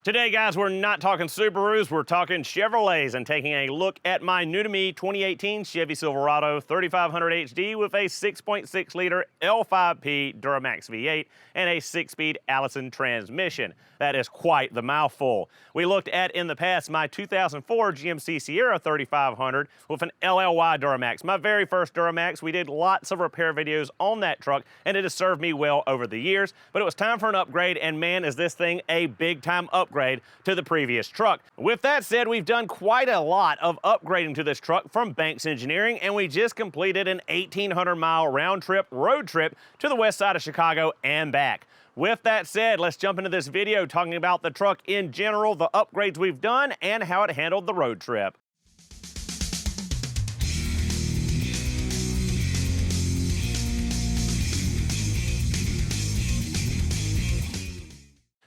Today, guys, we're not talking Subarus, we're talking Chevrolets and taking a look at my new-to-me 2018 Chevy Silverado 3500 HD with a 6.6 liter L5P Duramax V8 and a 6-speed Allison transmission. That is quite the mouthful. We looked at, in the past, my 2004 GMC Sierra 3500 with an LLY Duramax. My very first Duramax. We did lots of repair videos on that truck, and it has served me well over the years, but it was time for an upgrade, and man, is this thing a big-time upgrade to the previous truck. With that said, we've done quite a lot of upgrading to this truck from Banks Engineering, and we just completed an 1,800-mile round-trip road trip to the west side of Chicago and back. With that said, let's jump into this video talking about the truck in general, the upgrades we've done, and how it handled the road trip.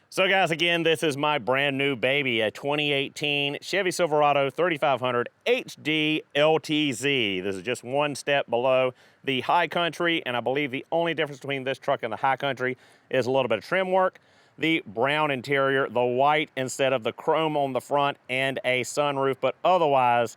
So guys, again, this is my brand new baby, a 2018 Chevy Silverado 3500 HD LTZ. This is just one step below the High Country, and I believe the only difference between this truck and the High Country is a little bit of trim work, the brown interior, the white instead of the chrome on the front, and a sunroof, but otherwise,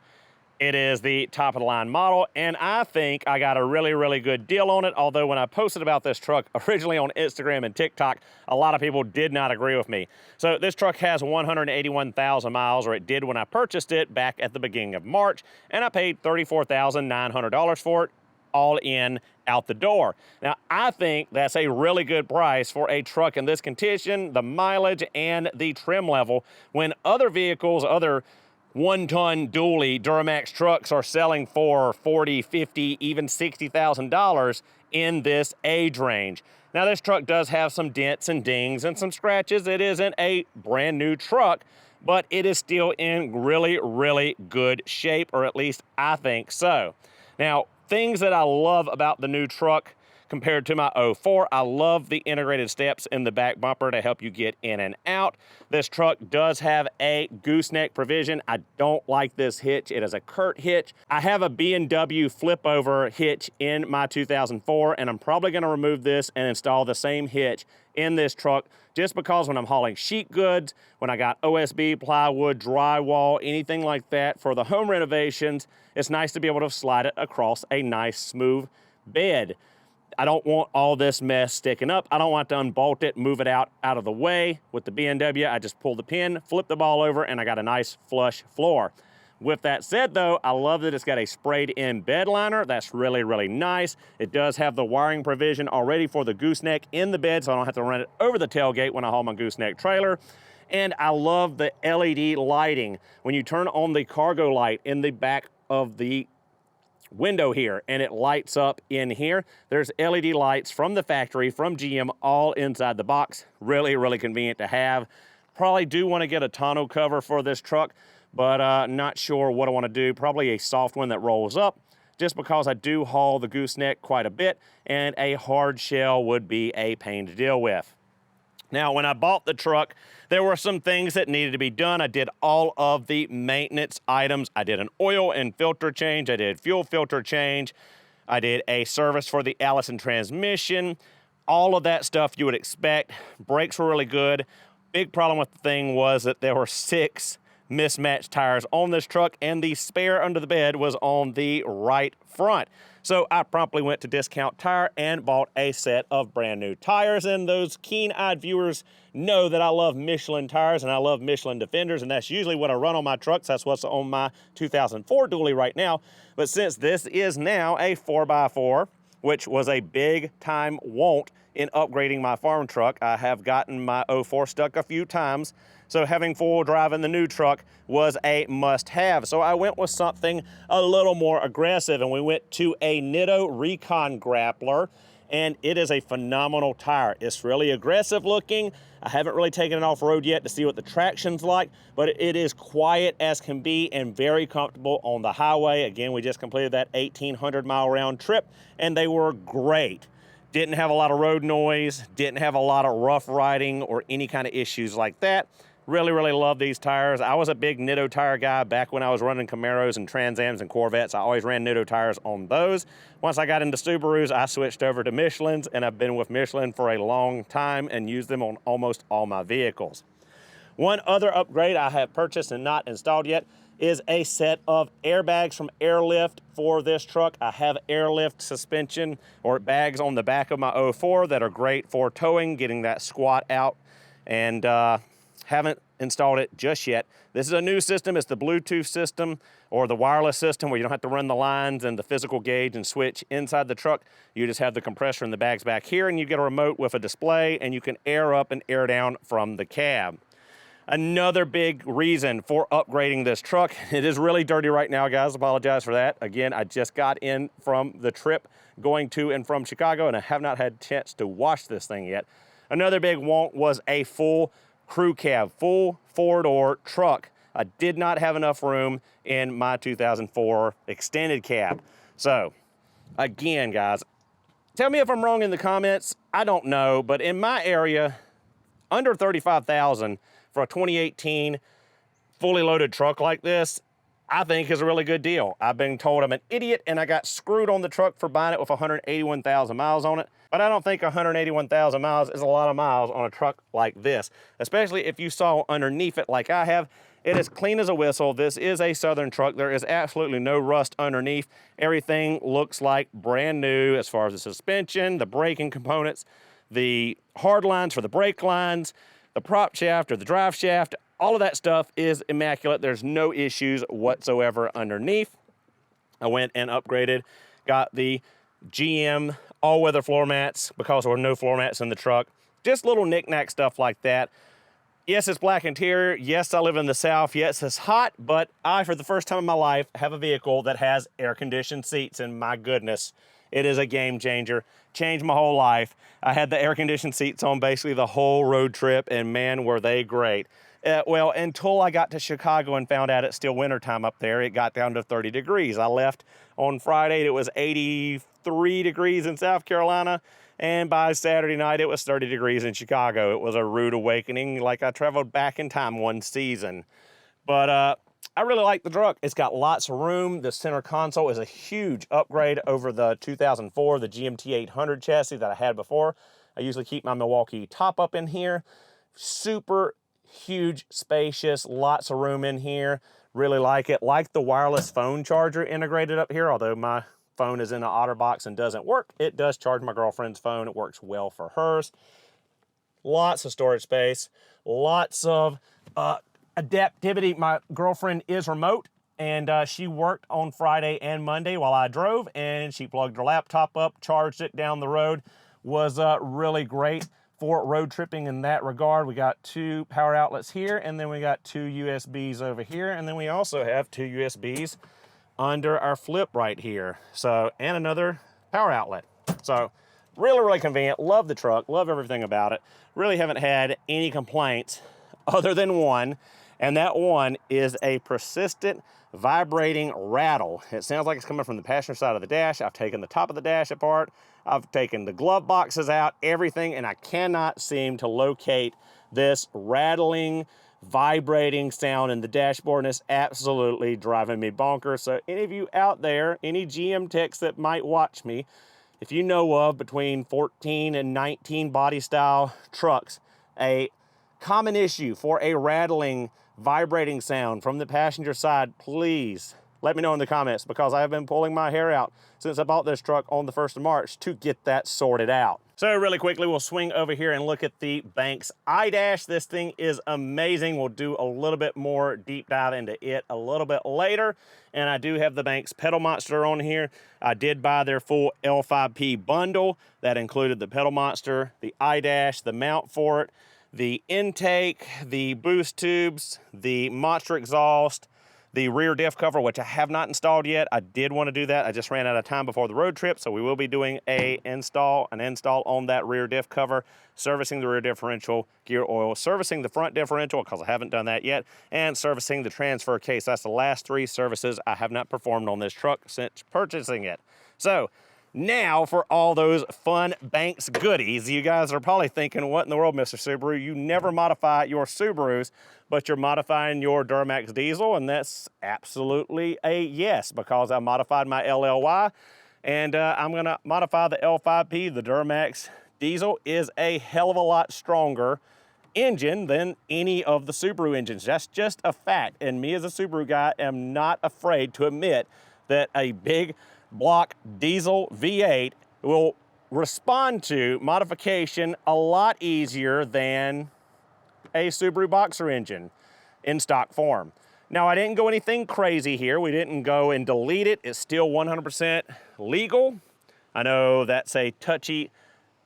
it is the top of the line model, and I think I got a really good deal on it, although when I posted about this truck originally on Instagram and TikTok, a lot of people did not agree with me. So this truck has 181,000 miles, or it did when I purchased it back at the beginning of March, and I paid $34,900 for it, all in, out the door. Now, I think that's a really good price for a truck in this condition, the mileage and the trim level, when other vehicles, other one-ton dually Duramax trucks are selling for $40,000, $50,000, even $60,000 in this age range. Now, this truck does have some dents and dings and some scratches. It isn't a brand new truck, but it is still in really good shape, or at least I think so. Now, things that I love about the new truck compared to my 04, I love the integrated steps in the back bumper to help you get in and out. This truck does have a gooseneck provision. I don't like this hitch. It is a Curt hitch. I have a B&W flip over hitch in my 2004, and I'm probably gonna remove this and install the same hitch in this truck, just because when I'm hauling sheet goods, when I got OSB, plywood, drywall, anything like that for the home renovations, it's nice to be able to slide it across a nice smooth bed. I don't want all this mess sticking up. I don't want to unbolt it, move it out of the way. With the B&W, I just pull the pin, flip the ball over, and I got a nice flush floor. With that said, though, I love that it's got a sprayed-in bed liner. That's really nice. It does have the wiring provision already for the gooseneck in the bed, so I don't have to run it over the tailgate when I haul my gooseneck trailer. And I love the LED lighting. When you turn on the cargo light in the back of the window here, and it lights up in here. There's LED lights from the factory, from GM, all inside the box. Really convenient to have. Probably do want to get a tonneau cover for this truck, but not sure what I want to do. Probably a soft one that rolls up, just because I do haul the gooseneck quite a bit, and a hard shell would be a pain to deal with. Now, when I bought the truck, there were some things that needed to be done. I did all of the maintenance items. I did an oil and filter change. I did fuel filter change. I did a service for the Allison transmission. All of that stuff you would expect. Brakes were really good. Big problem with the thing was that there were 6 mismatched tires on this truck, and the spare under the bed was on the right front. So I promptly went to Discount Tire and bought a set of brand new tires. And those keen-eyed viewers know that I love Michelin tires and I love Michelin Defenders, and that's usually what I run on my trucks. That's what's on my 2004 dually right now. But since this is now a 4x4, which was a big-time want in upgrading my farm truck, I have gotten my 04 stuck a few times. So having four-wheel drive in the new truck was a must-have. So I went with something a little more aggressive, and we went to a Nitto Recon Grappler, and it is a phenomenal tire. It's really aggressive looking. I haven't really taken it off-road yet to see what the traction's like, but it is quiet as can be and very comfortable on the highway. Again, we just completed that 1,800-mile round trip, and they were great. Didn't have a lot of road noise, didn't have a lot of rough riding or any kind of issues like that. Really love these tires. I was a big Nitto tire guy back when I was running Camaros and Trans Ams and Corvettes. I always ran Nitto tires on those. Once I got into Subarus, I switched over to Michelins, and I've been with Michelin for a long time and used them on almost all my vehicles. One other upgrade I have purchased and not installed yet is a set of airbags from Airlift for this truck. I have Airlift suspension or bags on the back of my 04 that are great for towing, getting that squat out, and haven't installed it just yet. This is a new system. It's the Bluetooth system or the wireless system where you don't have to run the lines and the physical gauge and switch inside the truck. You just have the compressor and the bags back here, and you get a remote with a display, and you can air up and air down from the cab. Another big reason for upgrading this truck. It is really dirty right now, guys. Apologize for that. Again, I just got in from the trip going to and from Chicago, and I have not had a chance to wash this thing yet. Another big want was a full crew cab, full four-door truck. I did not have enough room in my 2004 extended cab. So, again, guys, tell me if I'm wrong in the comments. I don't know, but in my area, under $35,000 for a 2018 fully loaded truck like this, I think is a really good deal. I've been told I'm an idiot and I got screwed on the truck for buying it with 181,000 miles on it, but I don't think 181,000 miles is a lot of miles on a truck like this, especially if you saw underneath it like I have. It is clean as a whistle. This is a Southern truck. There is absolutely no rust underneath. Everything looks like brand new as far as the suspension, the braking components, the hard lines for the brake lines, the prop shaft or the drive shaft. All of that stuff is immaculate. There's no issues whatsoever underneath. I went and upgraded, got the GM all-weather floor mats because there were no floor mats in the truck. Just little knick-knack stuff like that. Yes, it's black interior. Yes, I live in the South. Yes, it's hot, but I, for the first time in my life, have a vehicle that has air-conditioned seats, and my goodness, it is a game changer. Changed my whole life. I had the air-conditioned seats on basically the whole road trip, and man, were they great. Well, until I got to Chicago and found out it's still wintertime up there, it got down to 30 degrees. I left on Friday, it was 83 degrees in South Carolina, and by Saturday night, it was 30 degrees in Chicago. It was a rude awakening, like I traveled back in time one season. But I really like the truck. It's got lots of room. The center console is a huge upgrade over the 2004, the GMT 800 chassis that I had before. I usually keep my Milwaukee top up in here. Super huge, spacious, lots of room in here. Really like it. Like the wireless phone charger integrated up here, although my phone is in an OtterBox and doesn't work. It does charge my girlfriend's phone. It works well for hers. Lots of storage space. Lots of adaptivity. My girlfriend is remote, and she worked on Friday and Monday while I drove, and she plugged her laptop up, charged it down the road. Was really great for road tripping in that regard. We got 2 power outlets here, and then we got 2 USBs over here, and then we also have 2 USBs under our flip right here. So, and another power outlet. So, really, really convenient. Love the truck. Love everything about it. Really haven't had any complaints other than one, and that one is a persistent vibrating rattle. It sounds like it's coming from the passenger side of the dash. I've taken the top of the dash apart. I've taken the glove boxes out, everything, and I cannot seem to locate this rattling, vibrating sound in the dashboard, and it's absolutely driving me bonkers. So any of you out there, any GM techs that might watch me, if you know of between 14 and 19 body style trucks, a common issue for a rattling, vibrating sound from the passenger side, please let me know in the comments, because I have been pulling my hair out since I bought this truck on the 1st of March to get that sorted out. So really quickly, we'll swing over here and look at the Banks iDash. This thing is amazing. We'll do a little bit more deep dive into it a little bit later. And I do have the Banks Pedal Monster on here. I did buy their full L5P bundle. That included the Pedal Monster, the iDash, the mount for it, the intake, the boost tubes, the Monster exhaust, the rear diff cover, which I have not installed yet. I did want to do that. I just ran out of time before the road trip, so we will be doing an install on that rear diff cover, servicing the rear differential, gear oil, servicing the front differential, because I haven't done that yet, and servicing the transfer case. That's the last 3 services I have not performed on this truck since purchasing it. So now for all those fun Banks goodies. You guys are probably thinking, what in the world, Mr. Subaru? You never modify your Subarus, but you're modifying your Duramax diesel, and that's absolutely a yes, because I modified my LLY, and I'm gonna modify the L5P. The Duramax diesel is a hell of a lot stronger engine than any of the Subaru engines. That's just a fact. And me as a Subaru guy am not afraid to admit that a big block diesel V8 will respond to modification a lot easier than a Subaru Boxer engine in stock form. Now, I didn't go anything crazy here. We didn't go and delete it. It's still 100% legal. I know that's a touchy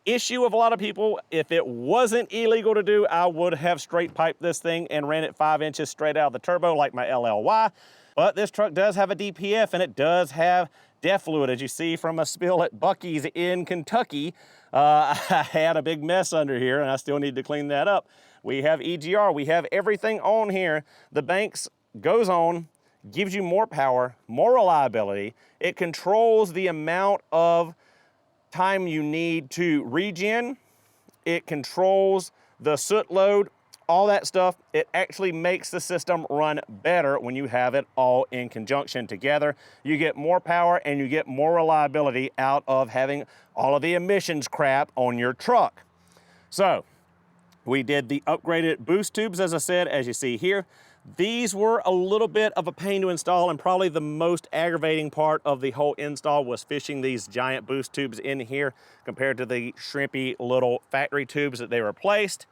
issue of a lot of people. If it wasn't illegal to do, I would have straight piped this thing and ran it 5 inches straight out of the turbo like my LLY. But this truck does have a DPF, and it does have DEF fluid. As you see from a spill at Buc-ee's in Kentucky, I had a big mess under here, and I still need to clean that up. We have EGR. We have everything on here. The Banks goes on, gives you more power, more reliability. It controls the amount of time you need to regen. It controls the soot load, all that stuff. It actually makes the system run better when you have it all in conjunction together. You get more power and you get more reliability out of having all of the emissions crap on your truck. So we did the upgraded boost tubes, as I said, as you see here. These were a little bit of a pain to install, and probably the most aggravating part of the whole install was fishing these giant boost tubes in here compared to the shrimpy little factory tubes that they replaced.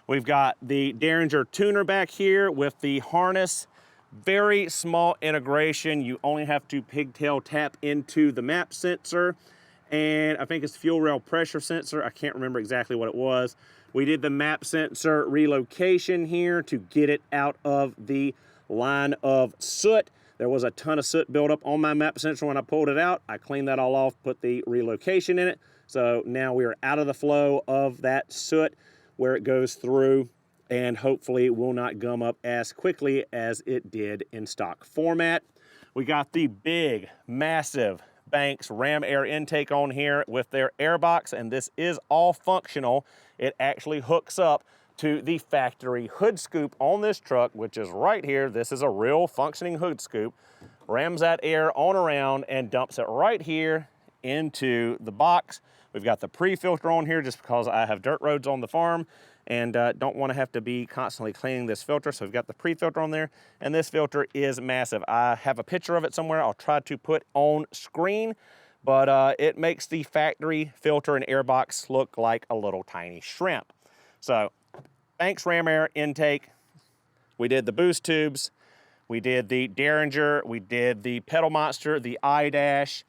We've got the Derringer tuner back here with the harness. Very small integration. You only have to pigtail tap into the map sensor, and I think it's fuel rail pressure sensor. I can't remember exactly what it was. We did the map sensor relocation here to get it out of the line of soot. There was a ton of soot buildup on my map sensor when I pulled it out. I cleaned that all off, put the relocation in it. So now we are out of the flow of that soot where it goes through, and hopefully it will not gum up as quickly as it did in stock format. We got the big, massive Banks ram air intake on here with their air box, and this is all functional. It actually hooks up to the factory hood scoop on this truck, which is right here. This is a real functioning hood scoop. Rams that air on around and dumps it right here into the box. We've got the pre-filter on here just because I have dirt roads on the farm and don't want to have to be constantly cleaning this filter. So we've got the pre-filter on there, and this filter is massive. I have a picture of it somewhere I'll try to put on screen, but it makes the factory filter and air box look like a little tiny shrimp. So Banks ram air intake. We did the boost tubes. We did the Derringer. We did the Pedal Monster, the iDash.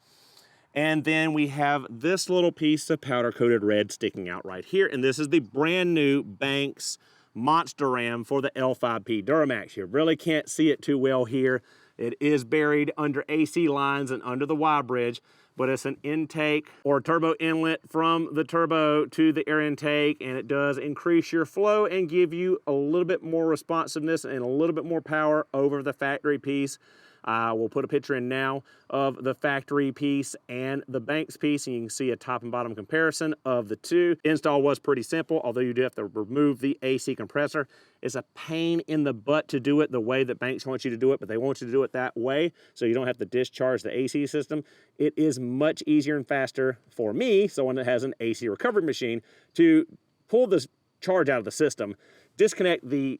And then we have this little piece of powder-coated red sticking out right here. And this is the brand new Banks Monster Ram for the L5P Duramax. You really can't see it too well here. It is buried under AC lines and under the Y bridge, but it's an intake or turbo inlet from the turbo to the air intake, and it does increase your flow and give you a little bit more responsiveness and a little bit more power over the factory piece. We'll put a picture in now of the factory piece and the Banks piece, and you can see a top and bottom comparison of the two. Install was pretty simple, although you do have to remove the AC compressor. It's a pain in the butt to do it the way that Banks wants you to do it, but they want you to do it that way so you don't have to discharge the AC system. It is much easier and faster for me, someone that has an AC recovery machine, to pull this charge out of the system, disconnect the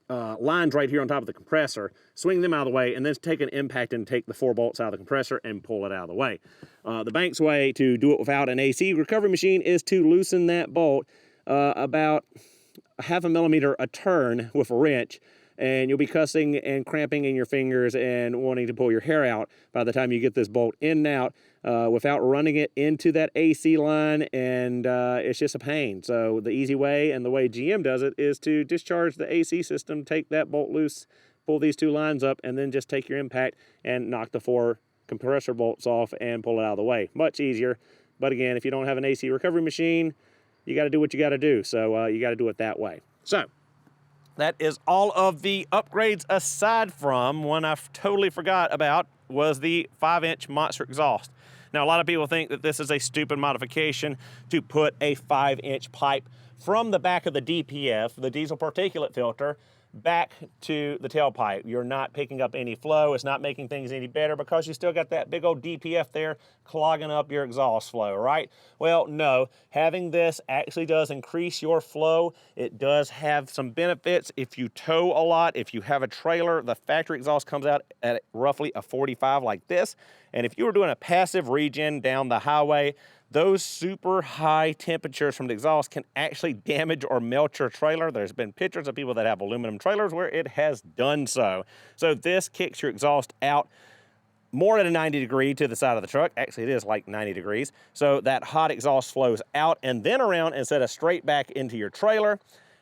lines right here on top of the compressor, swing them out of the way, and then take an impact and take the 4 bolts out of the compressor and pull it out of the way. The Banks way to do it without an AC recovery machine is to loosen that bolt about 0.5 millimeter a turn with a wrench, and you'll be cussing and cramping in your fingers and wanting to pull your hair out by the time you get this bolt in and out without running it into that AC line, and it's just a pain. So the easy way, and the way GM does it, is to discharge the AC system, take that bolt loose, pull these 2 lines up, and then just take your impact and knock the 4 compressor bolts off and pull it out of the way. Much easier. But again, if you don't have an AC recovery machine, you got to do what you got to do. So you got to do it that way. So that is all of the upgrades, aside from one I totally forgot about was the 5-inch Monster exhaust. Now, a lot of people think that this is a stupid modification to put a 5-inch pipe from the back of the DPF, the diesel particulate filter, back to the tailpipe. You're not picking up any flow. It's not making things any better because you still got that big old DPF there clogging up your exhaust flow, right? Well, no, having this actually does increase your flow. It does have some benefits. If you tow a lot, if you have a trailer, the factory exhaust comes out at roughly a 45 like this. And if you were doing a passive regen down the highway, those super high temperatures from the exhaust can actually damage or melt your trailer. There's been pictures of people that have aluminum trailers where it has done so. So this kicks your exhaust out more at a 90 degree to the side of the truck. Actually, it is like 90 degrees. So that hot exhaust flows out and then around instead of straight back into your trailer.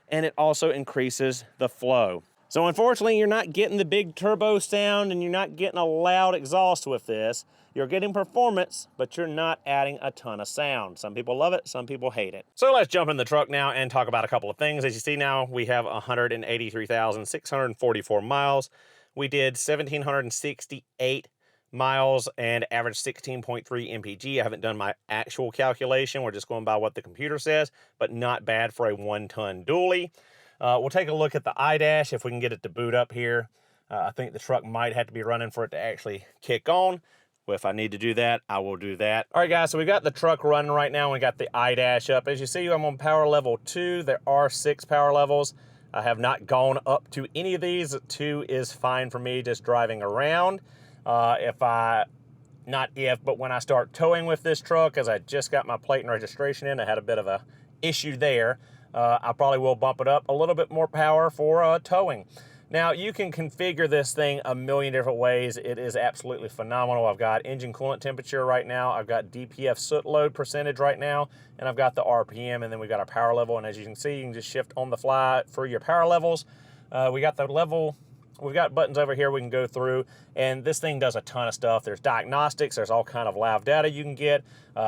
And it also increases the flow. So unfortunately, you're not getting the big turbo sound and you're not getting a loud exhaust with this. You're getting performance, but you're not adding a ton of sound. Some people love it, some people hate it. So let's jump in the truck now and talk about a couple of things. As you see now, we have 183,644 miles. We did 1,768 miles and averaged 16.3 mpg. I haven't done my actual calculation. We're just going by what the computer says, but not bad for a 1-ton dually. We'll take a look at the iDash if we can get it to boot up here. I think the truck might have to be running for it to actually kick on. Well, if I need to do that, I will do that. All right, guys, so we got the truck running right now. We got the iDash up. As you see, I'm on power level 2. There are 6 power levels. I have not gone up to any of these. 2 is fine for me just driving around. But when I start towing with this truck, as I just got my plate and registration in, I had a bit of a issue there. I probably will bump it up a little bit more power for towing. Now, you can configure this thing a million different ways. It is absolutely phenomenal. I've got engine coolant temperature right now. I've got DPF soot load percentage right now, and I've got the RPM, and then we've got our power level. And as you can see, you can just shift on the fly for your power levels. We got the level. We've got buttons over here we can go through, and this thing does a ton of stuff. There's diagnostics, there's all kind of live data you can get,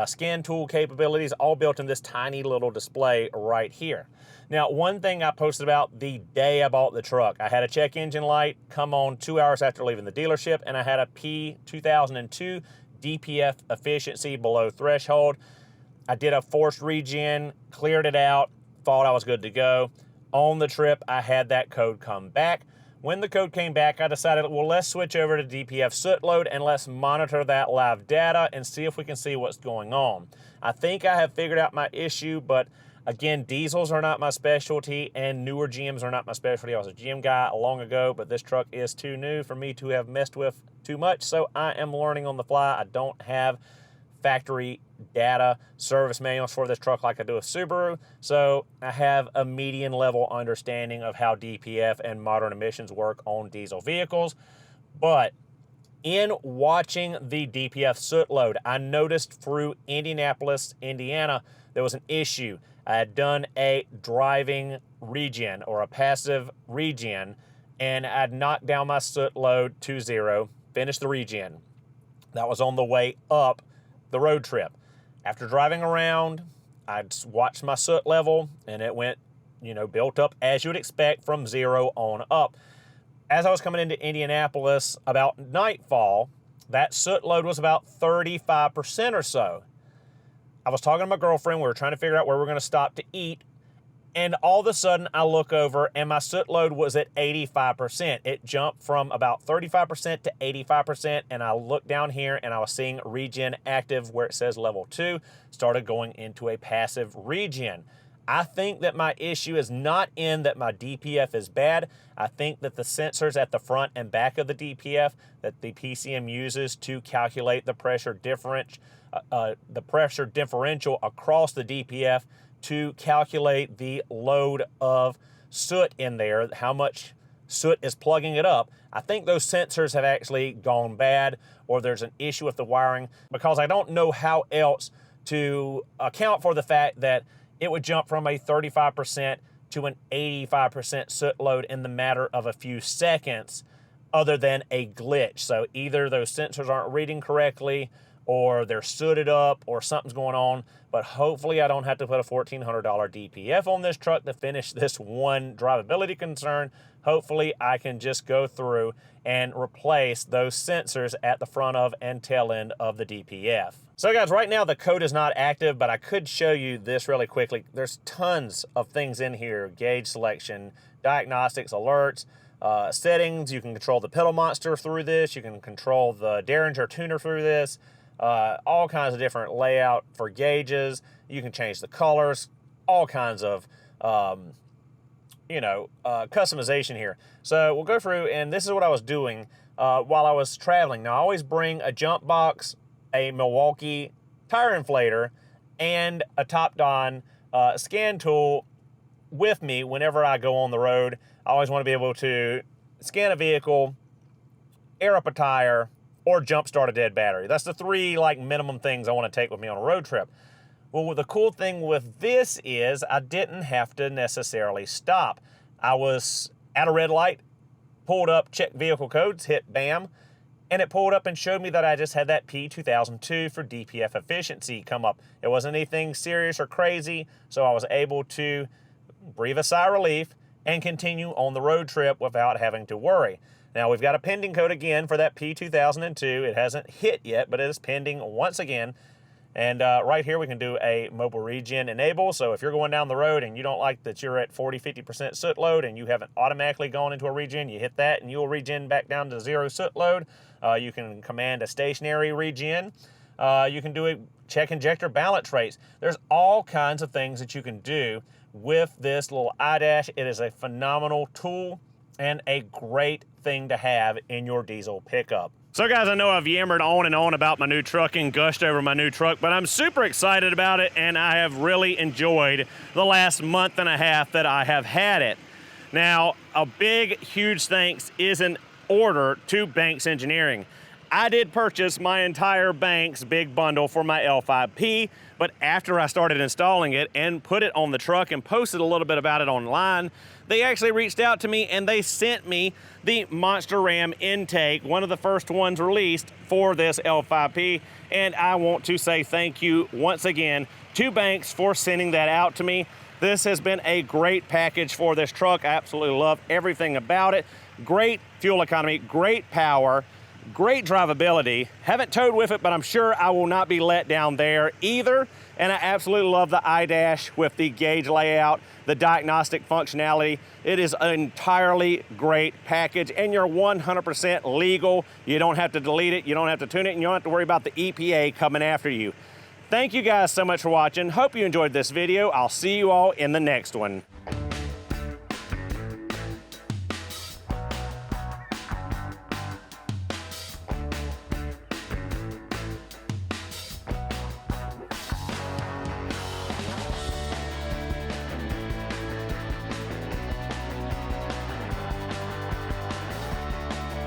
scan tool capabilities, all built in this tiny little display right here. Now, one thing I posted about the day I bought the truck, I had a check engine light come on 2 hours after leaving the dealership, and I had a P2002 DPF efficiency below threshold. I did a forced regen, cleared it out, thought I was good to go. On the trip, I had that code come back. When the code came back, I decided, well, let's switch over to DPF soot load and let's monitor that live data and see if we can see what's going on. I think I have figured out my issue, but again, diesels are not my specialty and newer GMs are not my specialty. I was a GM guy long ago, but this truck is too new for me to have messed with too much, so I am learning on the fly. I don't have factory data service manuals for this truck like I do with Subaru, so I have a median level understanding of how DPF and modern emissions work on diesel vehicles. But in watching the DPF soot load, I noticed through Indianapolis, Indiana, there was an issue. I had done a driving regen or a passive regen, and I'd knocked down my soot load to 0, finished the regen. That was on the way up the road trip. After driving around, I'd watched my soot level, and it went, built up as you would expect from 0 on up. As I was coming into Indianapolis about nightfall, that soot load was about 35% or so. I was talking to my girlfriend. We were trying to figure out where we're going to stop to eat. And all of a sudden, I look over, and my soot load was at 85%. It jumped from about 35% to 85%, and I looked down here, and I was seeing regen active where it says level 2, started going into a passive regen. I think that my issue is not in that my DPF is bad. I think that the sensors at the front and back of the DPF that the PCM uses to calculate the pressure differential across the DPF to calculate the load of soot in there, how much soot is plugging it up. I think those sensors have actually gone bad, or there's an issue with the wiring, because I don't know how else to account for the fact that it would jump from a 35% to an 85% soot load in the matter of a few seconds, other than a glitch. So either those sensors aren't reading correctly, or they're sooted up or something's going on. But hopefully I don't have to put a $1,400 DPF on this truck to finish this one drivability concern. Hopefully I can just go through and replace those sensors at the front of and tail end of the DPF. So guys, right now the code is not active, but I could show you this really quickly. There's tons of things in here: gauge selection, diagnostics, alerts, settings. You can control the pedal monster through this. You can control the Derringer tuner through this. All kinds of different layout for gauges. You can change the colors, all kinds of customization here. So we'll go through, and this is what I was doing while I was traveling. Now I always bring a jump box, a Milwaukee tire inflator, and a Topdon scan tool with me whenever I go on the road. I always want to be able to scan a vehicle, air up a tire, or jump start a dead battery. That's the three minimum things I want to take with me on a road trip. Well, the cool thing with this is I didn't have to necessarily stop. I was at a red light, pulled up, checked vehicle codes, hit BAM, and it pulled up and showed me that I just had that P2002 for DPF efficiency come up. It wasn't anything serious or crazy, so I was able to breathe a sigh of relief and continue on the road trip without having to worry. Now, we've got a pending code again for that P2002. It hasn't hit yet, but it is pending once again. And right here, we can do a mobile regen enable. So if you're going down the road and you don't like that you're at 40-50% soot load and you haven't automatically gone into a regen, you hit that and you'll regen back down to 0 soot load. You can command a stationary regen. You can do a check injector balance rates. There's all kinds of things that you can do with this little iDash. It is a phenomenal tool and a great thing to have in your diesel pickup. So guys, I know I've yammered on and on about my new truck and gushed over my new truck, but I'm super excited about it, and I have really enjoyed the last month and a half that I have had it. Now, a big, huge thanks is in order to Banks Engineering. I did purchase my entire Banks big bundle for my L5P, but after I started installing it and put it on the truck and posted a little bit about it online, they actually reached out to me and they sent me the Monster Ram intake, one of the first ones released for this L5P. And I want to say thank you once again to Banks for sending that out to me. This has been a great package for this truck. I absolutely love everything about it. Great fuel economy, great power, great drivability. Haven't towed with it, but I'm sure I will not be let down there either. And I absolutely love the iDash with the gauge layout, the diagnostic functionality. It is an entirely great package, and you're 100% legal. You don't have to delete it, you don't have to tune it, and you don't have to worry about the EPA coming after you. Thank you guys so much for watching. Hope you enjoyed this video. I'll see you all in the next one.